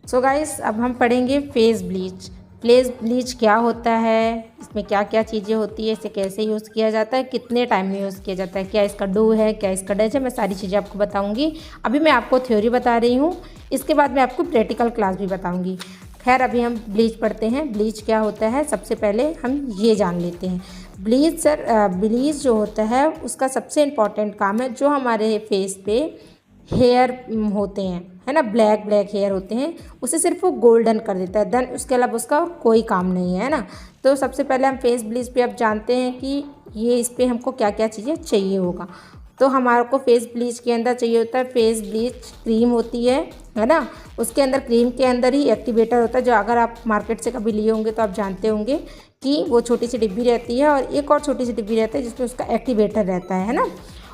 So guys अब हम पढ़ेंगे फेस ब्लीच। फेस ब्लीच क्या होता है, इसमें क्या क्या चीज़ें होती है, इसे कैसे यूज़ किया जाता है, कितने टाइम में यूज़ किया जाता है, क्या इसका डू है, क्या इसका डज है, मैं सारी चीज़ें आपको बताऊंगी। अभी मैं आपको थ्योरी बता रही हूँ, इसके बाद मैं आपको प्रैक्टिकल क्लास भी बताऊँगी। खैर अभी हम ब्लीच पढ़ते हैं। ब्लीच क्या होता है, सबसे पहले हम ये जान लेते हैं। ब्लीच जो होता है उसका सबसे इम्पॉर्टेंट काम है, जो हमारे फेस पे हेयर होते हैं, है ना, ब्लैक ब्लैक हेयर होते हैं, उसे सिर्फ वो गोल्डन कर देता है। देन उसके अलावा उसका कोई काम नहीं है ना। तो सबसे पहले हम फेस ब्लीच पे अब जानते हैं कि ये इस पर हमको क्या क्या चीज़ें चाहिए होगा। तो हमारे को फेस ब्लीच के अंदर चाहिए होता है फेस ब्लीच क्रीम होती है ना। उसके अंदर क्रीम के अंदर ही एक्टिवेटर होता है, जो अगर आप मार्केट से कभी लिए होंगे तो आप जानते होंगे कि वो छोटी सी डिब्बी रहती है और एक और छोटी सी डिब्बी रहती है जिसमें उसका एक्टिवेटर रहता है ना।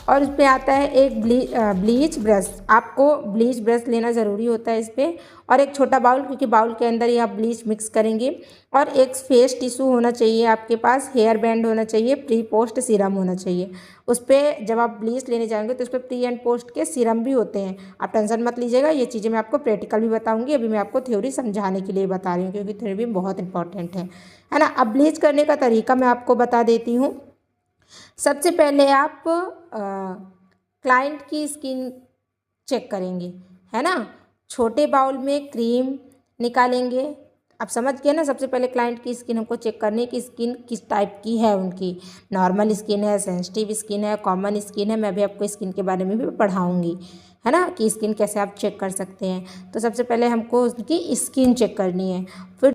और उस पर आता है एक ब्लीच ब्रश। आपको ब्लीच ब्रश लेना ज़रूरी होता है इस पर, और एक छोटा बाउल, क्योंकि बाउल के अंदर ही आप ब्लीच मिक्स करेंगे। और एक फेस टिश्यू होना चाहिए आपके पास, हेयर बैंड होना चाहिए, प्री पोस्ट सीरम होना चाहिए। उस पर जब आप ब्लीच लेने जाएंगे तो उस पर प्री एंड पोस्ट के सीरम भी होते हैं, आप टेंशन मत लीजिएगा। ये चीज़ें मैं आपको प्रैक्टिकल भी बताऊंगी, अभी मैं आपको थ्योरी समझाने के लिए बता रही हूँ, क्योंकि थ्योरी भी बहुत इंपॉर्टेंट है ना। अब ब्लीच करने का तरीका मैं आपको बता देती हूँ। सबसे पहले आप क्लाइंट की स्किन चेक करेंगे, है ना। छोटे बाउल में क्रीम निकालेंगे। आप समझ गए ना। सबसे पहले क्लाइंट की स्किन हमको चेक करनी है कि स्किन किस टाइप की है उनकी, नॉर्मल स्किन है, सेंसिटिव स्किन है, कॉमन स्किन है। मैं भी आपको स्किन के बारे में भी पढ़ाऊँगी, है ना, कि स्किन कैसे आप चेक कर सकते हैं। तो सबसे पहले हमको उनकी स्किन चेक करनी है। फिर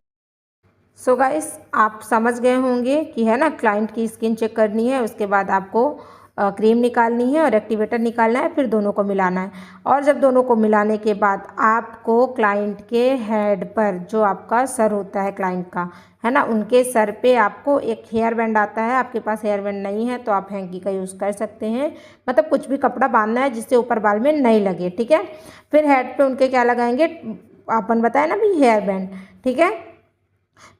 सो गाइस आप समझ गए होंगे कि, है ना, क्लाइंट की स्किन चेक करनी है, उसके बाद आपको क्रीम निकालनी है और एक्टिवेटर निकालना है, फिर दोनों को मिलाना है। और जब दोनों को मिलाने के बाद आपको क्लाइंट के हेड पर, जो आपका सर होता है क्लाइंट का, है ना, उनके सर पे आपको एक हेयर बैंड आता है। आपके पास हेयर बैंड नहीं है तो आप हैंकी का यूज़ कर सकते हैं, मतलब कुछ भी कपड़ा बांधना है जिससे ऊपर बाल में नहीं लगे, ठीक है। फिर हेड पे उनके क्या लगाएंगे, अपन बताया ना भी, हेयर बैंड, ठीक है।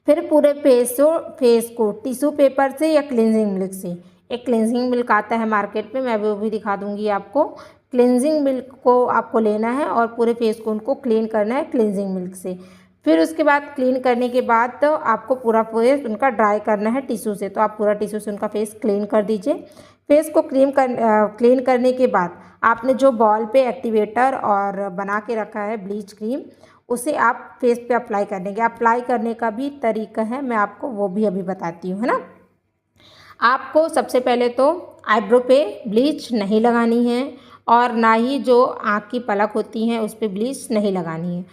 फिर पूरे फेस को टिश्यू पेपर से या क्लिनजिंग मिल्क से, एक क्लिनजिंग मिल्क आता है मार्केट में, मैं वो भी दिखा दूंगी आपको। क्लिनजिंग मिल्क को आपको लेना है और पूरे फेस को उनको क्लीन करना है क्लिनजिंग मिल्क से। फिर उसके बाद क्लीन करने के बाद तो आपको पूरा फेस उनका ड्राई करना है टिश्यू से, तो आप पूरा टिश्यू से उनका फेस क्लीन कर दीजिए। फेस को क्लीन करने के बाद आपने जो बॉल पे एक्टिवेटर और बना के रखा है ब्लीच क्रीम, उसे आप फेस पे अप्लाई कर देंगे। अप्लाई करने का भी तरीका है, मैं आपको वो भी अभी बताती हूँ, है ना। आपको सबसे पहले तो आईब्रो पे ब्लीच नहीं लगानी है, और ना ही जो आँख की पलक होती हैं उस पर ब्लीच नहीं लगानी है।